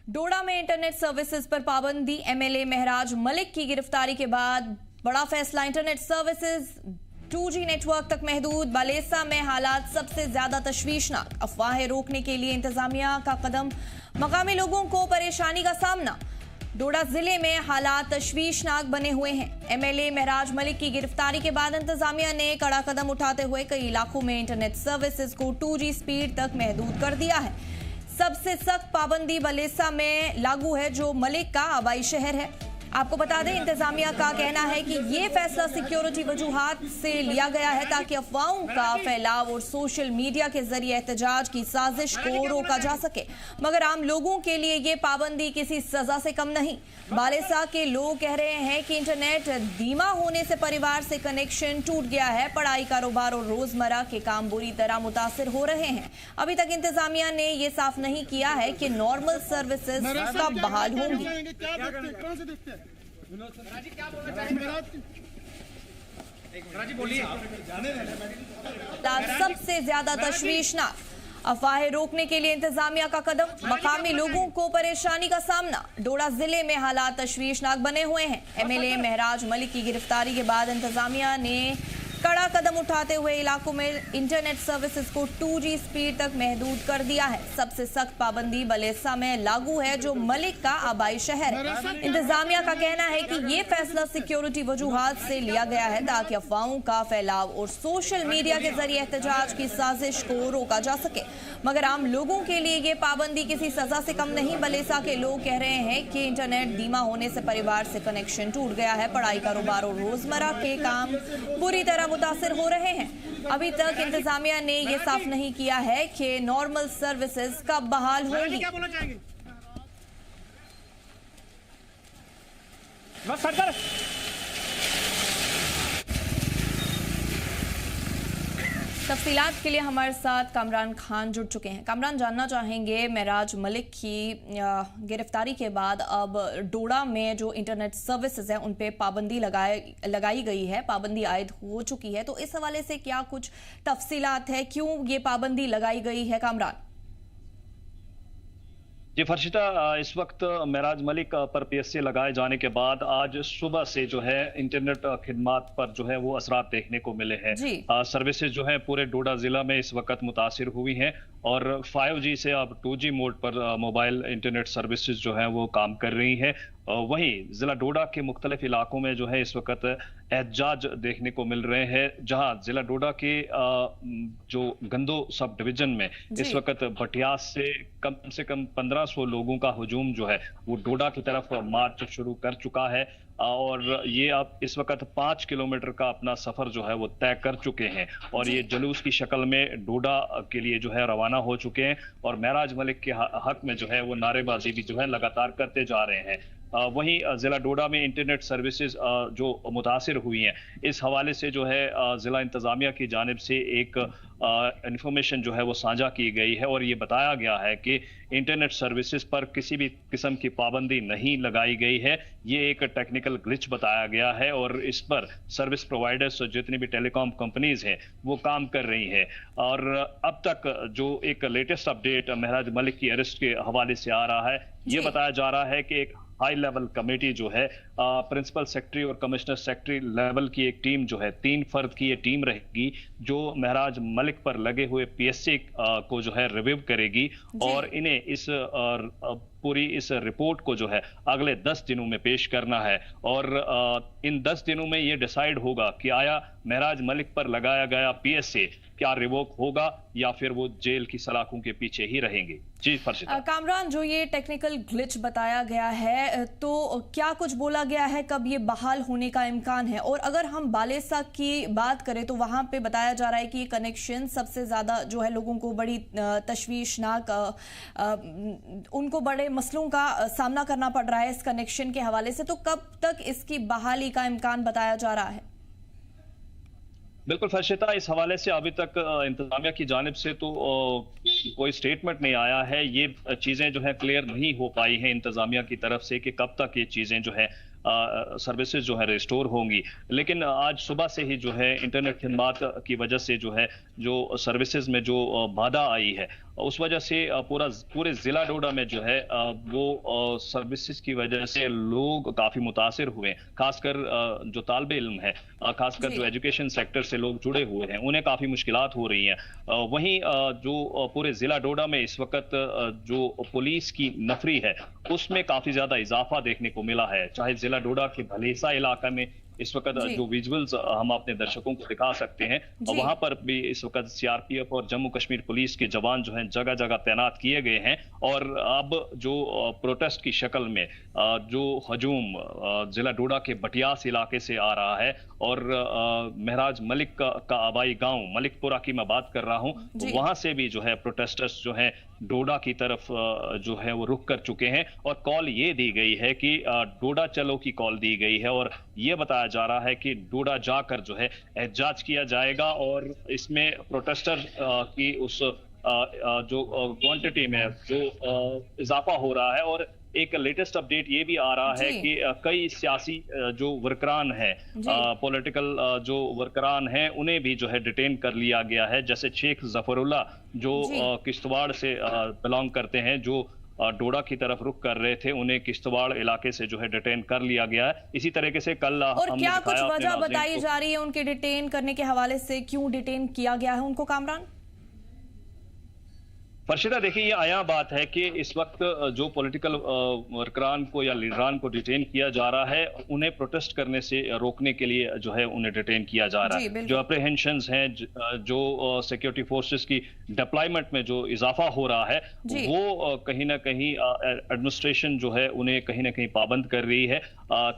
डोडा में internet services पर पाबंदी, एमएलए महराज मलिक की गिरफ्तारी के बाद बड़ा फैसला। इंटरनेट सर्विसेज 2G नेटवर्क तक महदूद। बालेसा में हालात सबसे ज्यादा तशवीशनाक, अफवाहें रोकने के लिए इंतजामिया का कदम, मकामी लोगों को परेशानी का सामना। डोडा जिले में हालात तशवीशनाक बने हुए हैं। एमएलए महराज मलिक की गिरफ्तारी के बाद इंतजामिया ने कड़ा कदम उठाते हुए कई इलाकों में इंटरनेट सर्विसेज को 2G स्पीड तक महदूद कर दिया है। सबसे सख्त पाबंदी बालेसा में लागू है, जो मलिक का आबाई शहर है। आपको बता दें, इंतजामिया का कहना है कि ये फैसला सिक्योरिटी वजूहात से लिया गया है ताकि अफवाहों का फैलाव और सोशल मीडिया के जरिए एहतजाज की साजिश को रोका जा सके। मगर आम लोगों के लिए ये पाबंदी किसी सजा से कम नहीं। बालेसा के लोग कह रहे हैं कि इंटरनेट धीमा होने से परिवार से कनेक्शन टूट गया है। पढ़ाई, कारोबार और रोजमर्रा के काम बुरी तरह मुतासिर हो रहे हैं। अभी तक इंतजामिया ने यह साफ नहीं किया है कि नॉर्मल सर्विसेज कब बहाल होंगी। सबसे ज्यादा तशवीशनाक, अफवाहें रोकने के लिए इंतजामिया का कदम, मकामी लोगों को परेशानी का सामना। डोडा जिले में हालात तशवीशनाक बने हुए हैं। एमएलए महराज मलिक की गिरफ्तारी के बाद इंतजामिया ने कड़ा कदम उठाते हुए इलाकों में इंटरनेट सर्विसेज को 2G स्पीड तक महदूद कर दिया है। सबसे सख्त पाबंदी बालेसा में लागू है, जो मलिक का आबाई शहर है। इंतजामिया का कहना है कि ये फैसला सिक्योरिटी वजूहात से लिया गया है ताकि अफवाहों का फैलाव और सोशल मीडिया के जरिए एहतजाज की साजिश को रोका जा सके। मगर आम लोगों के लिए ये पाबंदी किसी सजा से कम नहीं। बालेसा के लोग कह रहे हैं कि इंटरनेट धीमा होने से परिवार से कनेक्शन टूट गया है। पढ़ाई, कारोबार और रोजमर्रा के काम बुरी तरह मुतासिर हो रहे हैं। अभी तक इंतजामिया ने यह साफ नहीं किया है कि नॉर्मल सर्विसेज कब बहाल होंगी। तफसीलात के लिए हमारे साथ कामरान खान जुड़ चुके हैं। कामरान, जानना चाहेंगे, महराज मलिक की गिरफ्तारी के बाद अब डोडा में जो इंटरनेट सर्विसेज हैं उन पे पाबंदी लगाई गई है, पाबंदी आयद हो चुकी है, तो इस हवाले से क्या कुछ तफसीलात है, क्यों ये पाबंदी लगाई गई है? कामरान जी फर्शिता, इस वक्त महराज मलिक पर PSA लगाए जाने के बाद आज सुबह से जो है इंटरनेट खिदमात पर जो है वो असरात देखने को मिले हैं। सर्विसेज जो है पूरे डोडा जिला में इस वक्त मुतासिर हुई हैं और 5G से अब 2G मोड पर मोबाइल इंटरनेट सर्विसेज जो है वो काम कर रही हैं। वहीं जिला डोडा के मुख्तलिफ इलाकों में जो है इस वक्त एहतजाज देखने को मिल रहे हैं, जहां जिला डोडा के जो गंदो सब डिवीजन में इस वक्त भटियास से कम 1500 लोगों का हुजूम जो है वो डोडा की तरफ मार्च शुरू कर चुका है और ये अब इस वक्त 5 किलोमीटर का अपना सफर जो है वो तय कर चुके हैं और ये जुलूस की शक्ल में डोडा के लिए जो है रवाना हो चुके हैं और महराज मलिक के हक में जो है वो नारेबाजी भी जो है लगातार करते जा रहे हैं। वहीं जिला डोडा में इंटरनेट सर्विसेज जो मुतासिर हुई हैं, इस हवाले से जो है जिला इंतजामिया की जानिब से एक इंफॉर्मेशन जो है वो साझा की गई है और ये बताया गया है कि इंटरनेट सर्विसेज पर किसी भी किस्म की पाबंदी नहीं लगाई गई है। ये एक टेक्निकल ग्लिच बताया गया है और इस पर सर्विस प्रोवाइडर्स जितनी भी टेलीकॉम कंपनीज हैं वो काम कर रही हैं। और अब तक जो एक लेटेस्ट अपडेट महराज मलिक की अरेस्ट के हवाले से आ रहा है, ये बताया जा रहा है कि एक हाई लेवल कमेटी जो है प्रिंसिपल सेक्रेटरी और कमिश्नर सेक्रेटरी लेवल की एक टीम जो है 3 फर्द की ये टीम रहेगी जो महराज मलिक पर लगे हुए PSA को जो है रिव्यू करेगी और इन्हें इस पूरी इस रिपोर्ट को जो है अगले 10 दिनों में पेश करना है और इन 10 दिनों में ये डिसाइड होगा कि आया महराज मलिक पर लगाया गया PSA क्या रिवोक होगा या फिर वो जेल की सलाखों के पीछे ही रहेंगे। जी फर्शिता। कामरान, जो ये टेक्निकल ग्लिच बताया गया है तो क्या कुछ बोला गया है, कब ये बहाल होने का इम्कान है? और अगर हम बालेसा की बात करें तो वहां पे बताया जा रहा है कि ये कनेक्शन सबसे ज्यादा जो है लोगों को बड़ी तशवीशनाक, उनको बड़े मसलों का सामना करना पड़ रहा है इस कनेक्शन के हवाले से, तो कब तक इसकी बहाली का इम्कान बताया जा रहा है? बिल्कुल फर्शिता, इस हवाले से अभी तक इंतजामिया की जानिब से तो कोई स्टेटमेंट नहीं आया है। ये चीजें जो है क्लियर नहीं हो पाई हैं इंतजामिया की तरफ से कि कब तक ये चीजें जो है सर्विसेज जो है रिस्टोर होंगी। लेकिन आज सुबह से ही जो है इंटरनेट खिदमात की वजह से जो है जो सर्विसेज में जो बाधा आई है उस वजह से पूरे जिला डोडा में जो है वो सर्विसेज की वजह से लोग काफी मुतासिर हुए हैं। खासकर जो तालिबे इल्म है, खासकर जो एजुकेशन सेक्टर से लोग जुड़े हुए हैं, उन्हें काफी मुश्किलात हो रही हैं। वहीं जो पूरे जिला डोडा में इस वक्त जो पुलिस की नफरी है उसमें काफी ज्यादा इजाफा देखने को मिला है। चाहे जिला डोडा के भलेसा इलाका में इस वक्त जो विजुअल्स हम अपने दर्शकों को दिखा सकते हैं, वहां पर भी इस वक्त सीआरपीएफ और जम्मू कश्मीर पुलिस के जवान जो हैं जगह जगह तैनात किए गए हैं। और अब जो प्रोटेस्ट की शक्ल में जो हजूम जिला डोडा के बटियास इलाके से आ रहा है और महराज मलिक का आबाई गांव मलिकपुरा की मैं बात कर रहा हूं, वहां से भी जो है प्रोटेस्टर्स जो हैं डोडा की तरफ जो है वो रुख कर चुके हैं। और कॉल ये दी गई है कि डोडा चलो की कॉल दी गई है और ये बताया जा रहा है कि डोडा जाकर जो है एहतजाज किया जाएगा। और इसमें प्रोटेस्टर की उस जो क्वांटिटी में जो इजाफा हो रहा है। और एक लेटेस्ट अपडेट ये भी आ रहा है कि कई सियासी जो वर्करान हैं, पॉलिटिकल जो वर्करान हैं, उन्हें भी जो है डिटेन कर लिया गया है। जैसे शेख जफरुल्ला जो किश्तवाड़ से बिलोंग करते हैं, जो डोडा की तरफ रुख कर रहे थे, उन्हें किश्तवाड़ इलाके से जो है डिटेन कर लिया गया है। इसी तरीके से कल और क्या कुछ वजह बताई जा रही है उनके डिटेन करने के हवाले से, क्यों डिटेन किया गया है उनको कामरान? फर्शिदा, देखिए ये आया बात है कि इस वक्त जो पॉलिटिकल वर्करान को या लीडरान को डिटेन किया जा रहा है, उन्हें प्रोटेस्ट करने से रोकने के लिए जो है उन्हें डिटेन किया जा रहा है। जो अप्रीहेंशंस हैं, जो सिक्योरिटी फोर्सेस की डिप्लॉयमेंट में जो इजाफा हो रहा है, वो कहीं ना कहीं एडमिनिस्ट्रेशन जो है उन्हें कहीं ना कहीं पाबंद कर रही है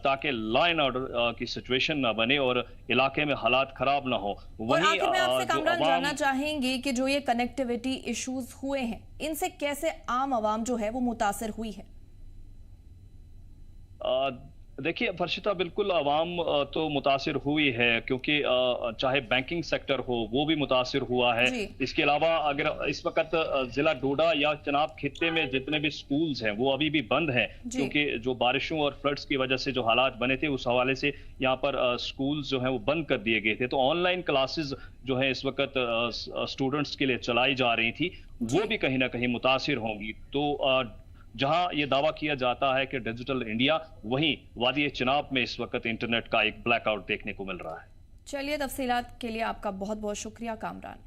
ताकि लॉ एंड ऑर्डर की सिचुएशन ना बने और इलाके में हालात खराब ना हो। वहीं आखिर में आपसे कामरान जानना चाहेंगे कि जो ये कनेक्टिविटी इश्यूज हुए हैं, इनसे कैसे आम आवाम जो है वो मुतासिर हुई है? देखिए फर्शिता, बिल्कुल आवाम तो मुतासिर हुई है, क्योंकि चाहे बैंकिंग सेक्टर हो वो भी मुतासिर हुआ है। इसके अलावा अगर इस वक्त जिला डोडा या चनाब खित्ते में जितने भी स्कूल्स हैं वो अभी भी बंद हैं, क्योंकि जो बारिशों और फ्लड्स की वजह से जो हालात बने थे, उस हवाले से यहाँ पर स्कूल्स जो हैं वो बंद कर दिए गए थे। तो ऑनलाइन क्लासेस जो है इस वक्त स्टूडेंट्स के लिए चलाई जा रही थी, वो भी कहीं ना कहीं मुतासिर होंगी। तो जहां ये दावा किया जाता है कि डिजिटल इंडिया, वहीं वादी चिनाब में इस वक्त इंटरनेट का एक ब्लैकआउट देखने को मिल रहा है। चलिए, तफसीलात के लिए आपका बहुत बहुत शुक्रिया कामरान।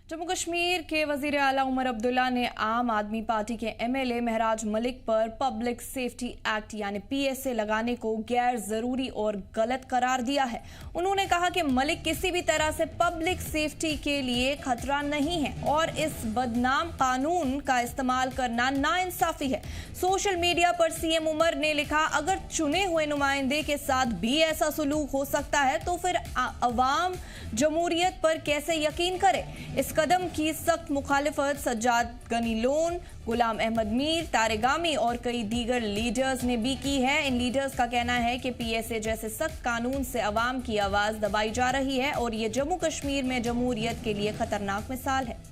जम्मू कश्मीर के वजीर आला उमर अब्दुल्ला ने आम आदमी पार्टी के एमएलए महराज मलिक पर पब्लिक सेफ्टी एक्ट यानी पीएसए लगाने को गैर जरूरी और गलत करार दिया है। उन्होंने कहा कि मलिक किसी भी तरह से पब्लिक सेफ्टी के लिए खतरा नहीं है और इस बदनाम कानून का इस्तेमाल करना नाइंसाफी है। सोशल मीडिया पर सीएम उमर ने लिखा, अगर चुने हुए नुमाइंदे के साथ भी ऐसा सुलूक हो सकता है तो फिर अवाम जमहूरियत पर कैसे यकीन करे। इस कदम की सख्त मुखालिफत सज्जाद गनी लोन, गुलाम अहमद मीर, तारेगामी और कई दीगर लीडर्स ने भी की है। इन लीडर्स का कहना है कि पीएसए जैसे सख्त कानून से अवाम की आवाज दबाई जा रही है और ये जम्मू कश्मीर में जमहूरियत के लिए खतरनाक मिसाल है।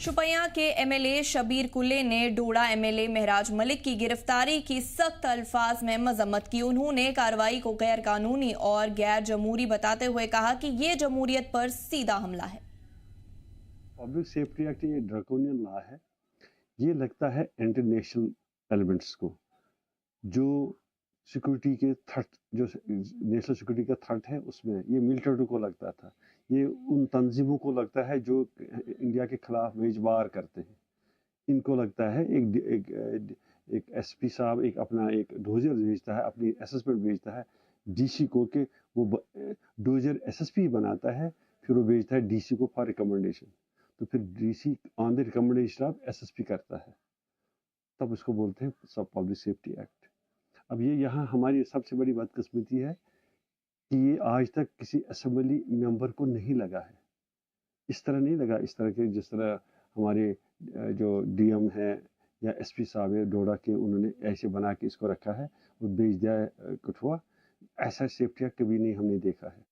शुपियां के एमएलए शबीर कुल्ले ने डोडा एमएलए महराज मलिक की गिरफ्तारी की सख्त अल्फाज में मजम्मत की। उन्होंने कार्रवाई को गैर कानूनी और गैर जमहूरी बताते हुए कहा कि ये जमहूरियत पर सीधा हमला है। पब्लिक सेफ्टी एक्ट ये ड्रैकोनियन लॉ है। ये लगता है इंटरनेशनल एलिमेंट्स को, जो सिक्योरिटी के थ्रेट, जो नेशनल सिक्योरिटी का थ्रेट है, उसमें ये मिलिट्री को लगता था, ये उन तंजीमों को लगता है जो इंडिया के खिलाफ वेज वार करते हैं। इनको लगता है एक एसपी साहब एक अपना एक डोजर भेजता है, अपनी असेसमेंट भेजता है डीसी को कि वो डोजर एसएसपी बनाता है, फिर वो भेजता है डीसी को फॉर रिकमेंडेशन। तो फिर DC on the recommendation of SSP करता है, तब उसको बोलते हैं सब पब्लिक सेफ्टी एक्ट। अब ये यहाँ हमारी सबसे बड़ी बदकिस्मती है कि ये आज तक किसी असेंबली मेंबर को नहीं लगा है। इस तरह नहीं लगा, इस तरह के जिस तरह हमारे जो डीएम है या एसपी साहब है डोडा के, उन्होंने ऐसे बना के इसको रखा है और भेज दिया है कठुआ। ऐसा सेफ्टी एक्ट कभी नहीं हमने देखा है।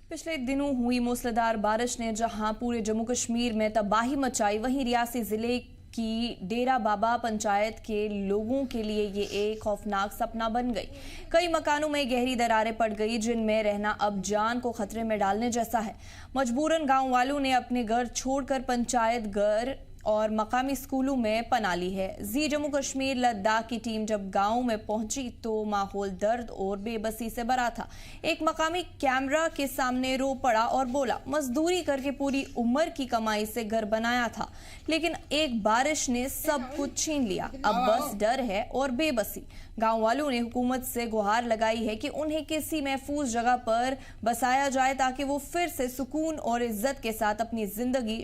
पिछले दिनों हुई मूसलाधार बारिश ने जहां पूरे जम्मू कश्मीर में तबाही मचाई, वहीं रियासी जिले कि डेरा बाबा पंचायत के लोगों के लिए ये एक खौफनाक सपना बन गई। कई मकानों में गहरी दरारें पड़ गई, जिनमें रहना अब जान को खतरे में डालने जैसा है। मजबूरन गांव वालों ने अपने घर छोड़कर पंचायत घर और मकामी स्कूलों में पनाह ली है। जी जम्मू कश्मीर लद्दाख की टीम जब गांव में पहुंची तो माहौल दर्द और बेबसी से भरा था। एक मकामी कैमरा के सामने रो पड़ा और बोला, मजदूरी करके पूरी उम्र की कमाई से घर बनाया था, लेकिन एक बारिश ने सब कुछ छीन लिया। अब बस डर है और बेबसी। गांव वालों ने हुकूमत से गुहार लगाई है कि उन्हें किसी महफूज जगह पर बसाया जाए ताकि वो फिर से सुकून और इज्जत के साथ अपनी जिंदगी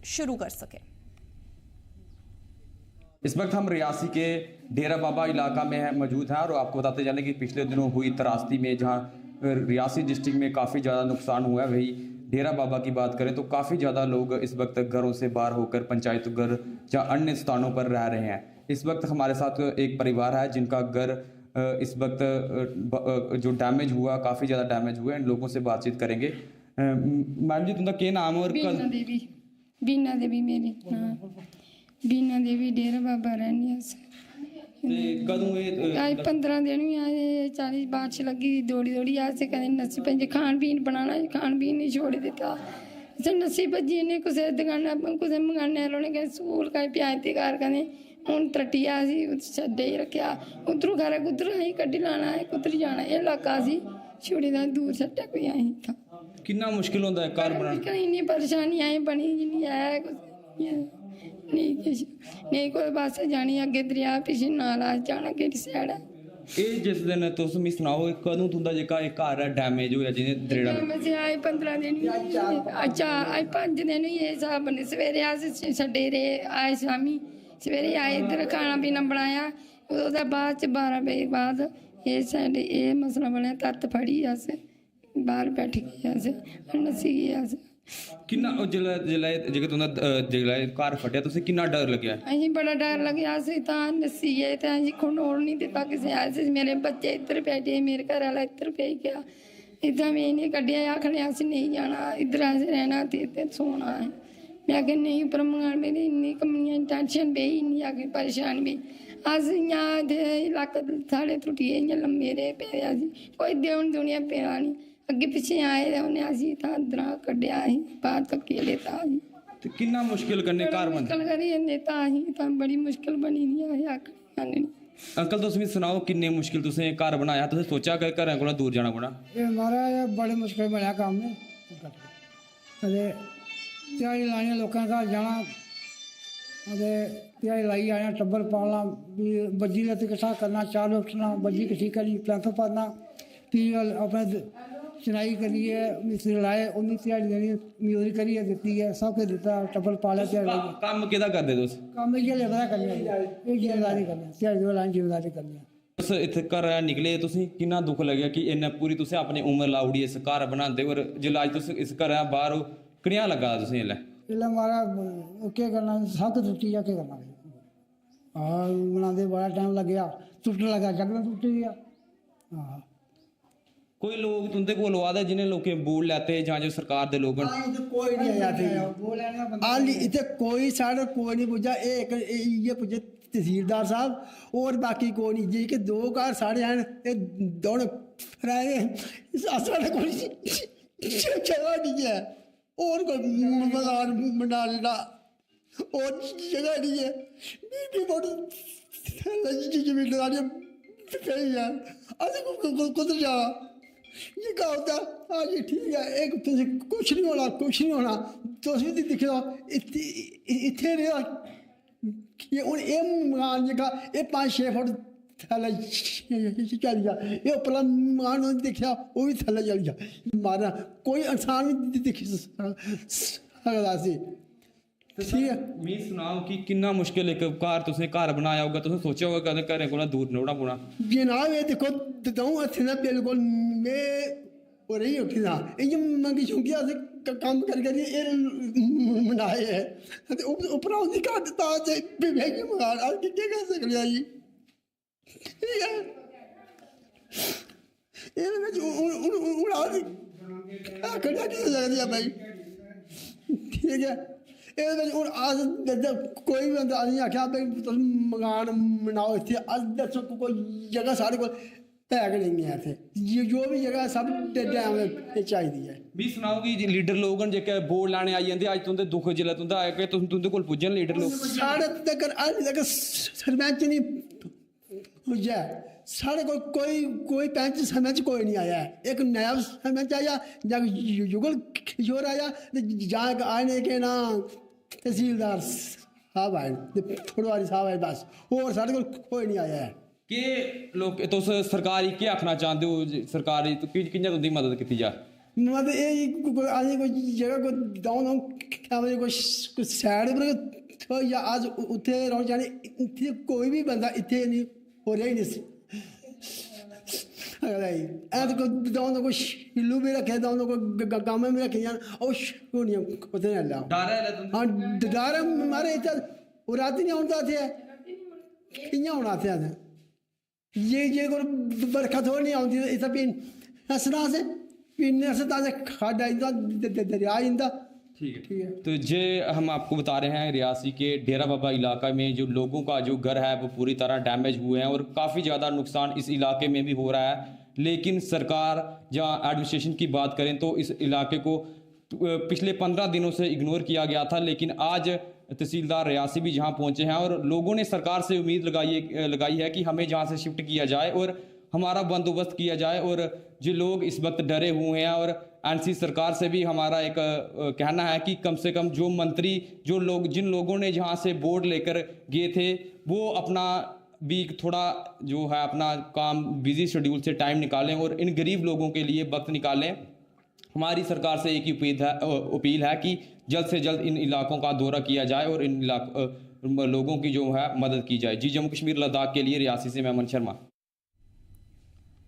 शुरू कर सके। इस वक्त हम रियासी के डेरा बाबा इलाका में मौजूद हैं और आपको बताते चलें कि पिछले दिनों हुई त्रासदी में जहां रियासी डिस्ट्रिक्ट में काफ़ी ज़्यादा नुकसान हुआ है, वही डेरा बाबा की बात करें तो काफ़ी ज़्यादा लोग इस वक्त घरों से बाहर होकर पंचायत घर या अन्य स्थानों पर रह रहे हैं। इस वक्त हमारे साथ एक परिवार है जिनका घर इस वक्त जो डैमेज हुआ, काफ़ी ज़्यादा डैमेज हुआ है। इन लोगों से बातचीत करेंगे। मैडम जी, तुमका क्या नाम और बीना देवी मेरी बीना देवी डेरा बाबा रहनी कदों आज 15 दिन भी आए 40 बारिश लगी दौड़ी दौड़ी आज से कदें नस्सी भजी खान पीन बनाना खान पीन नहीं छोड़ दिता नस्सी भजी ने कुछ दुकाना कुछ मंगाने वालों ने स्कूल का प्याज के घर कदें हूँ त्रटिया छे ही रखा उधरों घर कुधर अं कड्डी लाना है कुधर जाना ये इलाका से छोड़ी का दूर छट्टा कोई अं था कितना मुश्किल होता है घर बनाना इन्नी परेशानी आई बनी नहीं आया कुछ नहीं कोई पास जानी अगे दरिया पिछे नाला जाना केड़ी साइड है ਇਹ ਜਿਸ ਦਿਨ ਤੁਸੀਂ ਮੈਨੂੰ ਸੁਣਾਓ ਕਦੋਂ ਤੁੰਦਾ ਜਿਹੜਾ ਇਹ ਘਰ ਹੈ ਡੈਮੇਜ ਹੋਇਆ ਜਿਹਨੇ ਦਰੇੜਾ ਮੈਂ ਆਏ 15 ਦਿਨ ਅੱਛਾ ਆਏ 5 ਦਿਨ ਹੀ ਇਹ ਸਾਬ ਨੇ ਸਵੇਰੇ ਆ ਛੱਡੇ ਰੇ ਆਏ ਸ਼ਾਮੀ ਸਵੇਰੇ ਆਏ ਇੱਧਰ ਖਾਣਾ ਪੀਣਾ ਬਣਾਇਆ ਉਹਦਾ ਬਾਅਦ ਚ 12 ਵਜੇ ਬਾਅਦ ਇਹ ਸਾਡੇ ਇਹ ਮਸਲਾ ਬਣਿਆ ਤੱਤ ਫੜੀ ਅਸ ਬਾਹਰ ਬੈਠ ਗਏ ਅਸ ਨਸੀ ਗਏ ਅਸ ਕਿੰਨਾ ਜਿਹੜਾ ਤੁੰਦਾ ਜਿਹੜਾ ਘਰ ਫਟਿਆ ਤੁਸੀਂ ਕਿੰਨਾ ਡਰ ਲੱਗਿਆ ਅਸੀਂ ਬੜਾ ਡਰ ਲੱਗਿਆ ਸੀ ਤਾਂ ਨਸੀਏ ਤਾਂ ਅਸੀਂ ਖੋਣ ਨਹੀਂ ਦਿੱਤਾ ਕਿਸੇ ਆਏ ਸੀ ਮੇਰੇ ਬੱਚੇ ਇੱਧਰ ਬੈਠੇ ਮੇਰੇ ਘਰ ਵਾਲਾ ਇੱਧਰ ਪੈ ਗਿਆ ਇੱਦਾਂ ਵੀ ਨਹੀਂ ਕੱਢਿਆ ਆਖਣਿਆ ਅਸੀਂ ਨਹੀਂ ਜਾਣਾ ਇੱਧਰ ਅਸੀਂ ਰਹਿਣਾ ਤੇ ਇੱਥੇ ਸੋਣਾ ਹੈ ਮੈਂ ਕਿ ਨਹੀਂ ਪਰਮਾਨ ਮੇਰੀ ਇੰਨੀ ਕਮੀਆਂ ਟੈਨਸ਼ਨ ਬਈ ਨਹੀਂ ਆ ਕੇ ਪਰੇਸ਼ਾਨ ਵੀ ਅਸੀਂ ਦੇ ਲੱਕ ਸਾਡੇ ਟੁੱਟੀਏ ਜਾਂ ਲੰਮੇ ਰੇ ਪਿਆ ਸੀ ਕੋਈ ਦੇਉਣ ਦੁਨੀਆ ਪਿਆ ਨਹੀਂ ਅੱਗੇ ਪਿੱਛੇ ਆਏ ਉਹਨੇ ਅਸੀਂ ਤਾਂ ਅੰਦਰਾਂ ਕੱਢਿਆ ਸੀ ਬਾਹਰ ਤੱਕ ਕੇਲੇ ਤਾਂ ਸੀ ਤੇ ਕਿੰਨਾ ਮੁਸ਼ਕਿਲ ਕਰਨੇ ਘਰ ਬੰਦ ਮੁਸ਼ਕਿਲ ਕਰੀ ਜਾਂਦੇ ਤਾਂ ਅਸੀਂ ਤਾਂ ਬੜੀ ਮੁਸ਼ਕਿਲ ਬਣੀ ਨਹੀਂ ਆ ਆਖਣੀ ਅੰਕਲ ਤੁਸੀਂ ਵੀ ਸੁਣਾਓ ਕਿੰਨੇ ਮੁਸ਼ਕਿਲ ਤੁਸੀਂ ਘਰ ਬਣਾਇਆ ਤੁਸੀਂ ਸੋਚਿਆ ਕਿ ਘਰਾਂ ਕੋਲੋਂ ਦੂਰ ਜਾਣਾ ਪੜਾ ਇਹ ਮਹਾਰਾਜ ਬੜੇ ਮੁਸ਼ਕਿਲ ਬਣਿਆ ਕੰਮ ਨੇ ਕਦੇ ਤਿਆਰੀ ਲਾਈਆਂ ਲੋਕਾਂ ਘਰ ਜਾਣਾ ਅਤੇ ਤਿਆਰੀ ਲਾਈ ਆਇਆ ਟੱਬਰ ਪਾਲਣਾ ਵੀ ਬੱਜੀ ਦਾ ਇਕੱਠਾ ਕਰਨਾ ਚਾਰ ਉੱਠਣਾ ਬੱਜੀ ਇਕੱਠੀ ਕਰੀ ਪਲੈਂਥ ਪਾਣਾ ਫਿਰ ਆਪਣੇ ਚਨਾਈ ਕਰੀਏ ਮਿਸਤਰੀ ਲਾਏ ਉਹਨੀ ਤਿਆਰੀ ਦੇਣੀ ਮਜ਼ਦੂਰੀ ਕਰੀਏ ਦਿੱਤੀ ਹੈ ਸਭ ਕੁਝ ਦਿੱਤਾ ਟੱਬਰ ਪਾਲਿਆ ਤਿਆਰੀ ਕੰਮ ਕਿਹਦਾ ਕਰਦੇ ਤੁਸੀਂ ਕੰਮ ਇਹ ਲੇਬਰ ਕਰਨਾ ਇਹ ਜ਼ਿੰਮੇਵਾਰੀ ਕਰਨੀ ਤਿਆਰੀ ਵਾਲਾ ਜ਼ਿੰਮੇਵਾਰੀ ਕਰਨੀ ਬਸ ਇੱਥੇ ਘਰ ਨਿਕਲੇ ਤੁਸੀਂ ਕਿੰਨਾ ਦੁੱਖ ਲੱਗਿਆ ਕਿ ਇੰਨਾ ਪੂਰੀ ਤੁਸੀਂ ਆਪਣੀ ਉਮਰ ਲਾਉੜੀ ਇਸ ਘਰ ਬਣਾਉਂਦੇ ਔਰ ਜਦੋਂ ਅੱਜ ਤੁਸੀਂ ਇਸ ਘਰ ਬਾਹਰ ਕਿਹੜਿਆ ਲੱਗਾ ਤੁਸੀਂ ਲੈ ਇਹਲਾ ਮਾਰਾ ਕੀ ਕਰਨਾ ਸਭ ਕੁਝ ਟੁੱਟੀ ਜਾ ਕੇ ਕਰਨਾ ਹਾਂ ਬਣਾਉਂਦੇ ਬੜਾ ਟਾਈਮ ਲੱਗਿਆ ਟੁੱਟਣ ਲੱਗਾ ਜਗ੍ਹਾ ਟੁੱਟ ਗਿਆ ਹਾਂ कोई लोग तुंदे कोल आदे जिन्हें लोकें बोल लेते जां जो सरकार दे लोग कोई नहीं आया थे आली इतने कोई साढ़े कोई नहीं पूछा एक ये पूछे तहसीलदार साहब और बाकी कोई नहीं जी के दो घर साढ़े हैं ये दोनों फराए साढ़े कोई जगह नहीं है और कोई मकान बना लेना और जगह नहीं है बीबी बड़ी जमींदारी है कुछ जा ये क्या होता हाँ जी ठीक है एक कुछ नहीं होना तो भी दिखो इतने रहा ये हूँ ये मकान जगह ये 5-6 फुट थले चल गया ये उपला मकान दिखा वो भी थले चल गया मारा कोई इंसान भी दिख सकता सी मैं सुनाओ कि कितना मुश्किल एक घर तुसें घर बनाया होगा तुसें सोचा होगा कदें घरें कोला दूर नौड़ा पौना जनाब ये देखो दऊं हत्थें दा बिल्कुल मैं और ही उठी था ये मंगी छुंगी अस काम कर ये बनाए है ते ऊपर उसदी घट ता जे बेबी मकान अस के कर सकदे जी ठीक है ये में आज आखड़ा की सकदी है भाई ठीक है कोई भी बंदा नहीं आख्या तुम मकान बनाओ इतने अस दसो कोई जगह साढ़े को है कि नहीं है इतने जो भी जगह सब डैम चाहिए है भी सुनाओ कि लीडर लोग न जेके वोट लाने आई जंदे अज तुंदे दुख जिल्लै तुंदा आया कि तुंदे कोल पुज्जन लीडर लोग साढ़े तक अज तक सरपंच नहीं पुज्जा साढ़े कोई पंच सरपंच कोई नहीं आया है एक नया सरपंच आया या युगल किशोर आया जहाँ आने के ना तहसीलदार साहब आए पटवारी साहब आए बस और साढ़े को कोई नहीं आया है कि लोग तुस सरकारी क्या आखना चाहते हो सरकारी तो कि'यां तुंदी मदद की जा मतलब ये असें कोई जगह को दऊं कोई साइड पर या अस उत्थे रौह्ना चाह्ने इत्थे कोई भी बंदा इत्थे नहीं हो रेहा ही नहीं कोई शिल्लू भी रखे गामे भी रखे जान कुत्थे हाँ डर मारे राती नहीं औंदा थे कि'यां होना थे ये कोई बरखा थोड़ी नहीं आती इतना पीन हंसना से पीने से ताजे खड्ड आई दरिया आई ठीक है तो जे हम आपको बता रहे हैं रियासी के डेरा बाबा इलाका में जो लोगों का जो घर है वो पूरी तरह डैमेज हुए हैं और काफ़ी ज़्यादा नुकसान इस इलाके में भी हो रहा है लेकिन सरकार जहाँ एडमिनिस्ट्रेशन की बात करें तो इस इलाके को पिछले 15 दिनों से इग्नोर किया गया था लेकिन आज तहसीलदार रियासी भी जहां पहुंचे हैं और लोगों ने सरकार से उम्मीद लगाई है कि हमें जहां से शिफ्ट किया जाए और हमारा बंदोबस्त किया जाए और जो लोग इस वक्त डरे हुए हैं और एनसी सरकार से भी हमारा एक कहना है कि कम से कम जो मंत्री जो लोग जिन लोगों ने जहां से बोर्ड लेकर गए थे वो अपना भी थोड़ा जो है अपना काम बिजी शेड्यूल से टाइम निकालें और इन गरीब लोगों के लिए वक्त निकालें। हमारी सरकार से एक ही अपील है कि जल्द से जल्द इन इलाकों का दौरा किया जाए और इन लोगों की जो है मदद की जाए। जी जम्मू कश्मीर लद्दाख के लिए रियासी से मैं अमन शर्मा।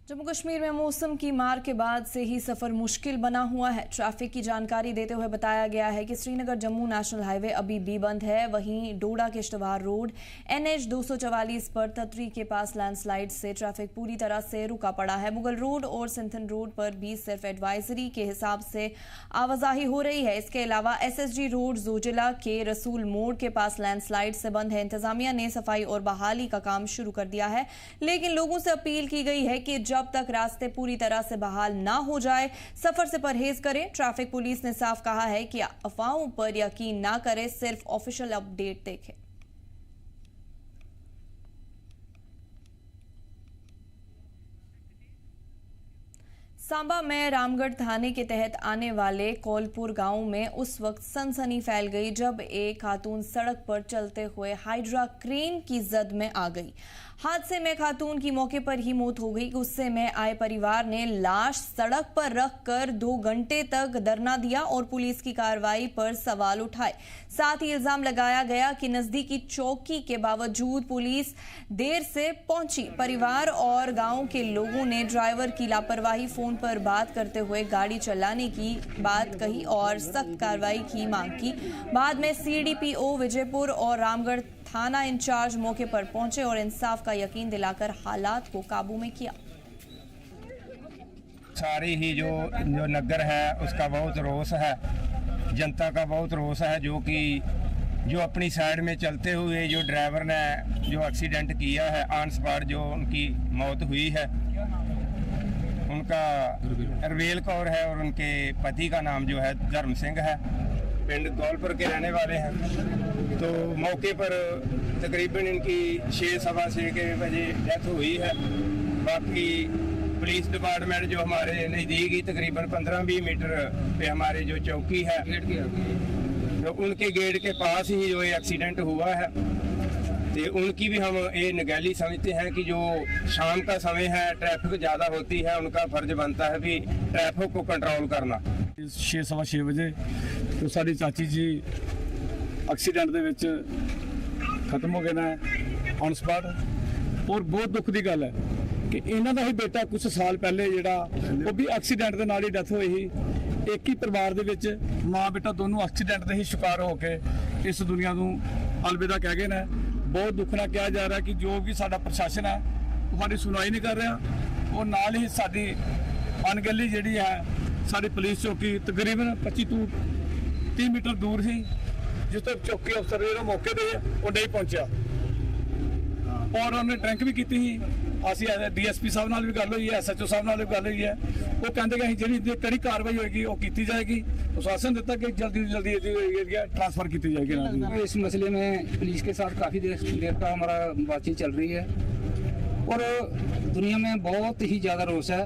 जम्मू कश्मीर में मौसम की मार के बाद से ही सफ़र मुश्किल बना हुआ है। ट्रैफिक की जानकारी देते हुए बताया गया है कि श्रीनगर जम्मू नेशनल हाईवे अभी भी बंद है। वहीं डोडा किश्तवाड़ रोड NH 244 पर ततरी के पास लैंडस्लाइड से ट्रैफिक पूरी तरह से रुका पड़ा है। मुगल रोड और सिंथन रोड पर भी सिर्फ एडवाइजरी के हिसाब से आवाजाही हो रही है। इसके अलावा SSG रोड जोजिला के रसूल मोड़ के पास लैंडस्लाइड से बंद है। इंतजामिया ने सफाई और बहाली का काम शुरू कर दिया है लेकिन लोगों से अपील की गई है कि जब तक रास्ते पूरी तरह से बहाल ना हो जाए सफर से परहेज करें। ट्रैफिक पुलिस ने साफ कहा है कि अफवाहों पर यकीन ना करें, सिर्फ ऑफिशियल अपडेट देखें। सांबा में रामगढ़ थाने के तहत आने वाले कौलपुर गांव में उस वक्त सनसनी फैल गई जब एक खातून सड़क पर चलते हुए हाइड्रा क्रेन की जद में आ गई। हादसे में खातून की मौके पर ही मौत हो गई। गुस्से में आए परिवार ने लाश सड़क पर रखकर 2 घंटे तक धरना दिया और पुलिस की कार्रवाई पर सवाल उठाए। साथ ही इल्जाम लगाया गया कि नजदीकी चौकी के बावजूद पुलिस देर से पहुंची। परिवार और गांव के लोगों ने ड्राइवर की लापरवाही, फोन पर बात करते हुए गाड़ी चलाने की बात कही और सख्त कार्रवाई की मांग की। बाद में CDPO विजयपुर और रामगढ़ थाना इंचार्ज मौके पर पहुंचे और इंसाफ का यकीन दिलाकर हालात को काबू में किया। सारी ही जो नगर है उसका बहुत रोष है, जनता का बहुत रोष है जो अपनी साइड में चलते हुए जो ड्राइवर ने जो एक्सीडेंट किया है ऑन स्पॉट जो उनकी मौत हुई है उनका रवेल कौर है और उनके पति का नाम जो है धर्म सिंह है, पिंड कौलपुर के रहने वाले हैं। तो मौके पर तकरीबन इनकी 6-6:15 के बजे डेथ हुई है। बाकी पुलिस डिपार्टमेंट जो हमारे नज़दीक ही तकरीबन 15-20 मीटर पे हमारे जो चौकी है तो उनके गेट के पास ही जो ये एक्सीडेंट हुआ है तो उनकी भी हम ये नगैली समझते हैं कि जो शाम का समय है ट्रैफिक ज़्यादा होती है, उनका फर्ज बनता है भी ट्रैफिक को कंट्रोल करना। 6-6:15 वजे तो साड़ी चाची जी एक्सीडेंट ਦੇ ਵਿੱਚ ਖਤਮ ਹੋ ਗਏ ਨੇ ਔਨ ਸਪਾਟ ਔਰ ਬਹੁਤ ਦੁੱਖ ਦੀ ਗੱਲ ਹੈ ਕਿ ਇਹਨਾਂ ਦਾ ਹੀ ਬੇਟਾ ਕੁਝ ਸਾਲ ਪਹਿਲੇ ਜਿਹੜਾ ਉਹ ਵੀ ਐਕਸੀਡੈਂਟ ਦੇ ਨਾਲ ਹੀ ਡੈਥ ਹੋਈ ਸੀ। ਇੱਕ ਹੀ ਪਰਿਵਾਰ ਦੇ ਵਿੱਚ ਮਾਂ ਬੇਟਾ ਦੋਨੋਂ ਐਕਸੀਡੈਂਟ ਦੇ ਹੀ ਸ਼ਿਕਾਰ ਹੋ ਕੇ ਇਸ ਦੁਨੀਆ ਨੂੰ ਅਲਵਿਦਾ ਕਹਿ ਗਏ ਨੇ। ਬਹੁਤ ਦੁੱਖ ਨਾਲ ਕਿਹਾ ਜਾ ਰਿਹਾ ਕਿ ਜੋ ਵੀ ਸਾਡਾ ਪ੍ਰਸ਼ਾਸਨ ਹੈ ਉਹ ਸਾਡੀ ਸੁਣਵਾਈ ਨਹੀਂ ਕਰ ਰਿਹਾ ਔਰ ਨਾਲ ਹੀ ਸਾਡੀ ਅਣਗਹਿਲੀ ਜਿਹੜੀ ਹੈ ਸਾਡੀ ਪੁਲਿਸ ਚੌਕੀ ਤਕਰੀਬਨ 25 ਤੋਂ 30 मीटर दूर ही जिस तो चौकी अफसर जो मौके पे वो नहीं पहुंचा और उन्होंने ड्रिंक भी की थी। ਅਸੀਂ ਡੀਐਸਪੀ ਸਾਹਿਬ ਨਾਲ ਵੀ ਗੱਲ ਹੋਈ ਹੈ, ਐਸਐਚਓ ਸਾਹਿਬ ਨਾਲ ਵੀ ਗੱਲ ਹੋਈ ਹੈ। ਉਹ ਕਹਿੰਦੇ ਕਿ ਅਸੀਂ ਜਿਹੜੀ ਕੜੀ ਕਾਰਵਾਈ ਹੋਏਗੀ ਉਹ ਕੀਤੀ ਜਾएगी। आश्वासन देता कि जल्दी से जल्दी एरिया ट्रांसफर की जाएगी। इस मसले में पुलिस के साथ काफ़ी देर का हमारा बातचीत चल रही है और दुनिया में बहुत ही ज़्यादा रोष है।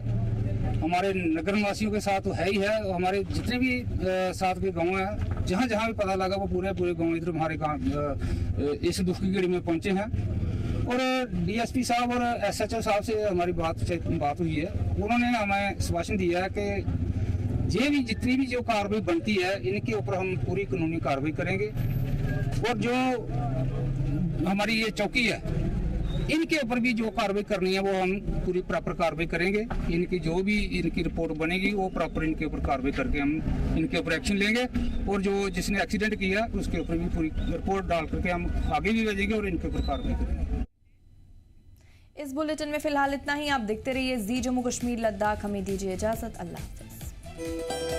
हमारे नगर निवासियों के साथ तो है ही है, हमारे जितने भी साथ के गांव हैं, जहाँ जहाँ भी पता लगा वो पूरे गांव इधर हमारे गाँव इस दुख की घड़ी में पहुँचे हैं। और डीएसपी साहब और एसएचओ साहब से हमारी बात हुई है। उन्होंने हमें आश्वासन दिया है कि ये भी जितनी भी जो कार्रवाई बनती है इनके ऊपर हम पूरी कानूनी कार्रवाई करेंगे और जो हमारी ये चौकी है इनके ऊपर भी जो कार्रवाई करनी है वो हम पूरी प्रॉपर कार्रवाई करेंगे। इनकी जो भी इनकी रिपोर्ट बनेगी वो प्रॉपर इनके ऊपर कार्रवाई करके हम इनके ऊपर एक्शन लेंगे और जो जिसने एक्सीडेंट किया उसके ऊपर भी पूरी रिपोर्ट डाल करके हम आगे भी भेजेंगे और इनके ऊपर कार्रवाई करेंगे। इस बुलेटिन में फिलहाल इतना ही। आप देखते रहिए जी जम्मू कश्मीर लद्दाख। हमें दीजिए इजाजत। अल्लाह हाफिज।